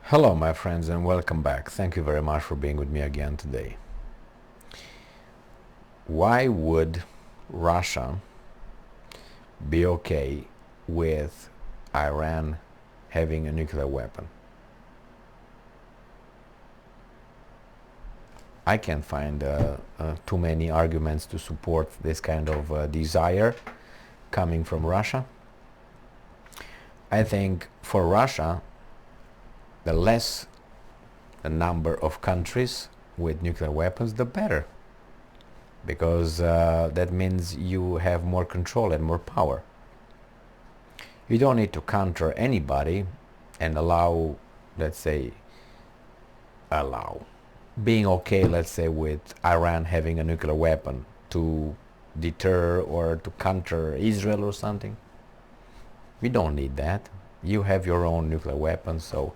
Hello, my friends, and welcome back. Thank you very much for being with me again today. Why would Russia be okay with Iran having a nuclear weapon? I can't find too many arguments to support this kind of desire coming from Russia. I think for Russia, the less the number of countries with nuclear weapons, the better. Because that means you have more control and more power. You don't need to counter anybody and allow, being okay, let's say, with Iran having a nuclear weapon to deter or to counter Israel or something. We don't need that. You have your own nuclear weapons, so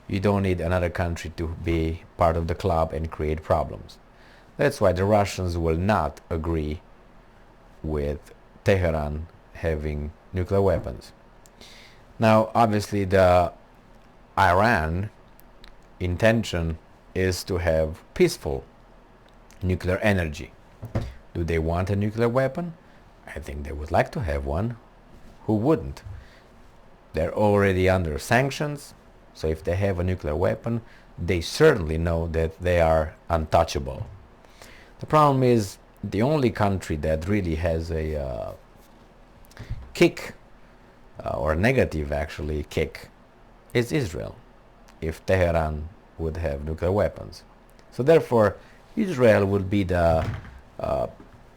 you don't need another country to be part of the club and create problems. That's why the Russians will not agree with Tehran having nuclear weapons. Now, obviously, the Iran intention is to have peaceful nuclear energy. Do they want a nuclear weapon? I think they would like to have one. Who wouldn't? They're already under sanctions, so if they have a nuclear weapon, they certainly know that they are untouchable. The problem is the only country that really has a kick, or negative actually kick, is Israel, if Tehran would have nuclear weapons. So therefore, Israel would be the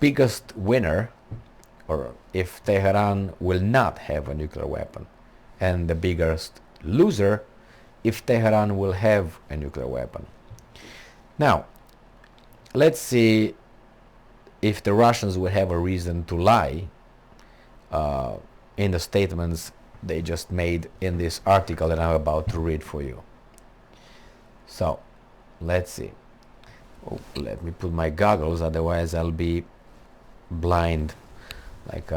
biggest winner, or if Tehran will not have a nuclear weapon, and the biggest loser if Tehran will have a nuclear weapon. Now, let's see if the Russians will have a reason to lie in the statements they just made in this article that I'm about to read for you. So, let's see. Oh, let me put my goggles, otherwise I'll be blind. Like,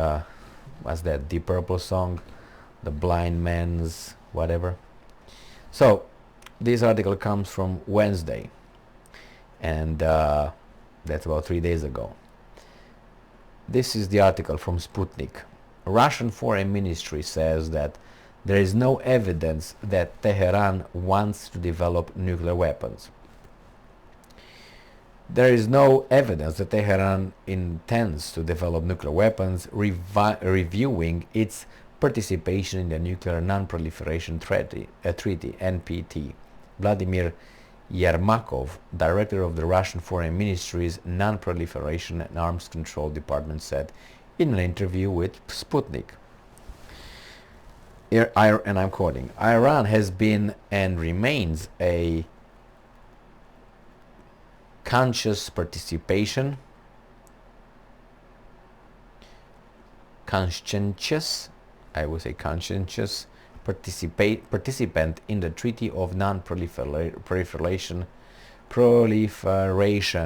what's that Deep Purple song? The Blind Man's whatever. So, this article comes from Wednesday, and that's about 3 days ago. This is the article from Sputnik. Russian Foreign Ministry says that there is no evidence that Tehran wants to develop nuclear weapons. There is no evidence that Tehran intends to develop nuclear weapons, reviewing its participation in the Nuclear Non-Proliferation Treaty, NPT. Vladimir Yermakov, director of the Russian Foreign Ministry's Non-Proliferation and Arms Control Department, said in an interview with Sputnik. And I'm quoting, Iran has been and remains a conscientious participant in the Treaty of Non-Proliferation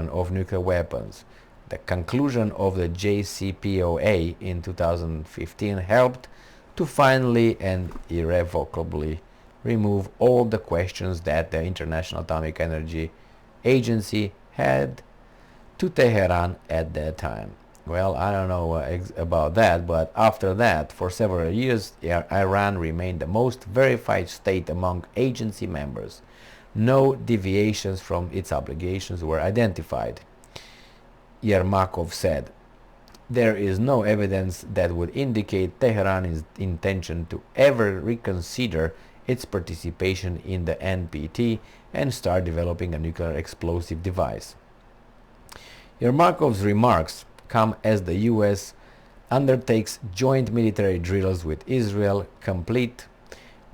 of Nuclear Weapons. The conclusion of the JCPOA in 2015 helped to finally and irrevocably remove all the questions that the International Atomic Energy Agency had to Tehran at that time. Well, I don't know about that, but after that, for several years, Iran remained the most verified state among agency members. No deviations from its obligations were identified. Yermakov said, there is no evidence that would indicate Tehran's intention to ever reconsider its participation in the NPT and start developing a nuclear explosive device. Yermakov's remarks come as the U.S. undertakes joint military drills with Israel, complete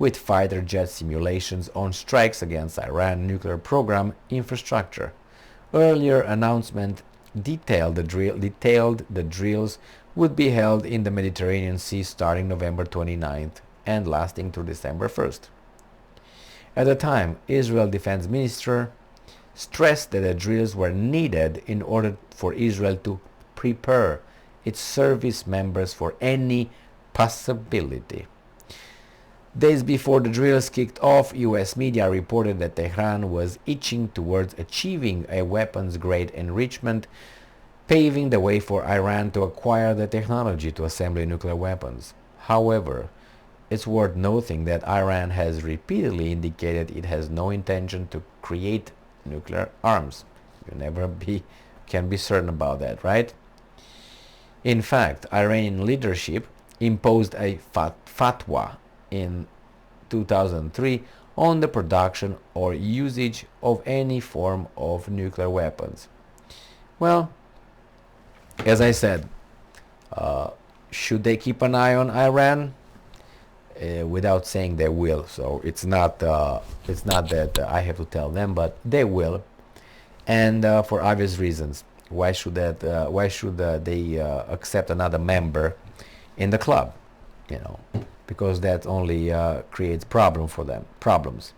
with fighter jet simulations on strikes against Iran's nuclear program infrastructure. Earlier announcement detailed the drills would be held in the Mediterranean Sea starting November 29th and lasting through December 1st. At the time, Israel Defense Minister stressed that the drills were needed in order for Israel to prepare its service members for any possibility. Days before the drills kicked off, US media reported that Tehran was itching towards achieving a weapons-grade enrichment, paving the way for Iran to acquire the technology to assemble nuclear weapons. However, it's worth noting that Iran has repeatedly indicated it has no intention to create nuclear arms. You never can be certain about that, right? In fact, Iranian leadership imposed a fatwa in 2003 on the production or usage of any form of nuclear weapons. Well, as I said, should they keep an eye on Iran? Without saying they will. So it's not that I have to tell them, but they will, and for obvious reasons. Why should that? Why should they accept another member in the club? You know, because that only creates problems for them. Problems.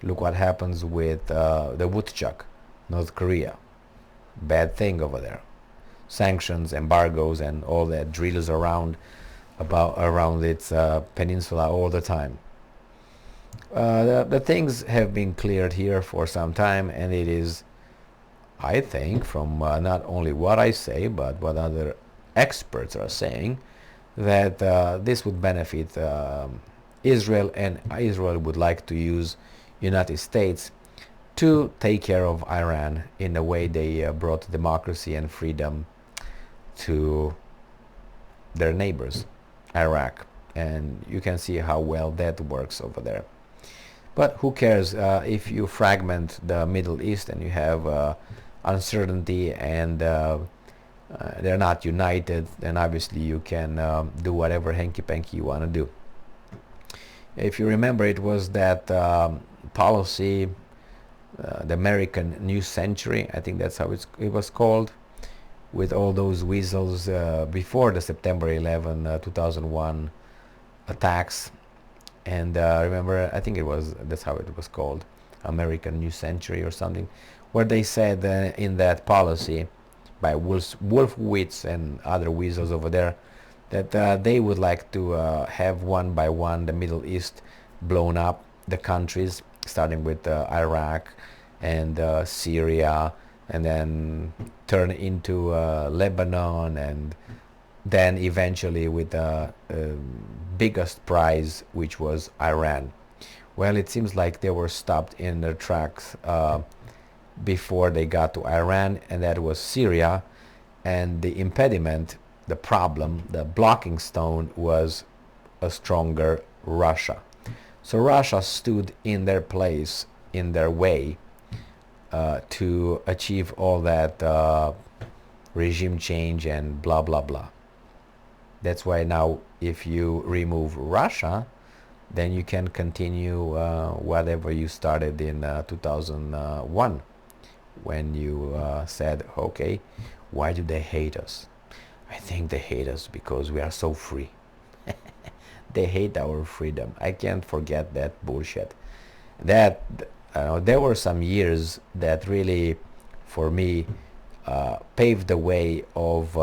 Look what happens with the Woodchuck, North Korea. Bad thing over there. Sanctions, embargoes, and all that drills around its peninsula all the time. The things have been cleared here for some time, and it is, I think, from not only what I say but what other experts are saying, that this would benefit Israel, and Israel would like to use United States to take care of Iran in the way they brought democracy and freedom to their neighbors, Iraq, and you can see how well that works over there. But who cares if you fragment the Middle East and you have uncertainty and they're not united, then obviously you can do whatever hanky-panky you want to do. If you remember, it was that policy, the American New Century, I think that's how it was called, with all those weasels before the September 11, 2001 attacks. And remember, I think that's how it was called, American New Century or something, where they said in that policy by Wolfowitz and other weasels over there that they would like to have one by one the Middle East blown up, the countries, starting with Iraq and Syria, and then turn into Lebanon, and then eventually with the biggest prize, which was Iran. Well, it seems like they were stopped in their tracks before they got to Iran, and that was Syria. And the impediment, the problem, the blocking stone was a stronger Russia. So Russia stood in their place, in their way, to achieve all that regime change and blah blah blah. That's why now if you remove Russia, then you can continue whatever you started in 2001, when you said, okay, why do they hate us? I think they hate us because we are so free. They hate our freedom. I can't forget that bullshit. That there were some years that really, for me, paved the way of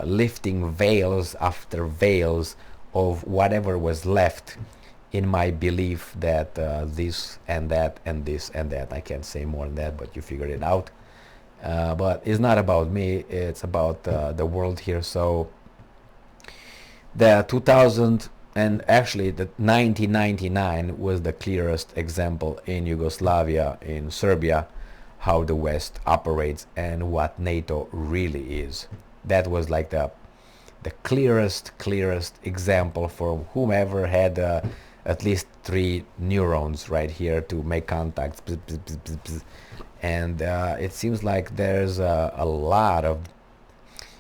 lifting veils after veils of whatever was left in my belief that this and that and this and that. I can't say more than that, but you figured it out. But it's not about me, it's about the world here. So the 2000 and actually the 1999 was the clearest example in Yugoslavia, in Serbia, how the West operates and what NATO really is. That was like the clearest example for whomever had at least 3 neurons right here to make contacts. Bzz, bzz, bzz, bzz, bzz. And it seems like there's a lot of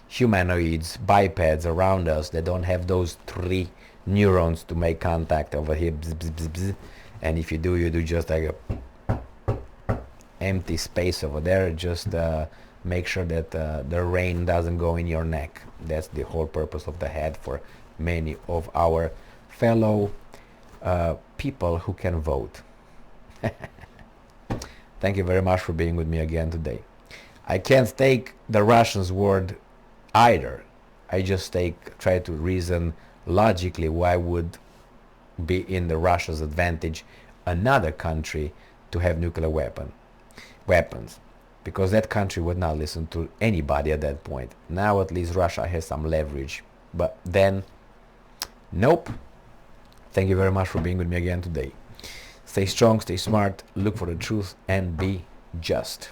humanoids, bipeds around us that don't have those 3 neurons to make contact over here. Bzz, bzz, bzz, bzz. And if you do just like a empty space over there. Just make sure that the rain doesn't go in your neck. That's the whole purpose of the head for many of our fellow people who can vote. Thank you very much for being with me again today. I can't take the Russians' word either. I just try to reason logically, why would be in the Russia's advantage another country to have nuclear weapons? Because that country would not listen to anybody at that point. Now at least Russia has some leverage. But then, nope. Thank you very much for being with me again today. Stay strong, stay smart, look for the truth, and be just.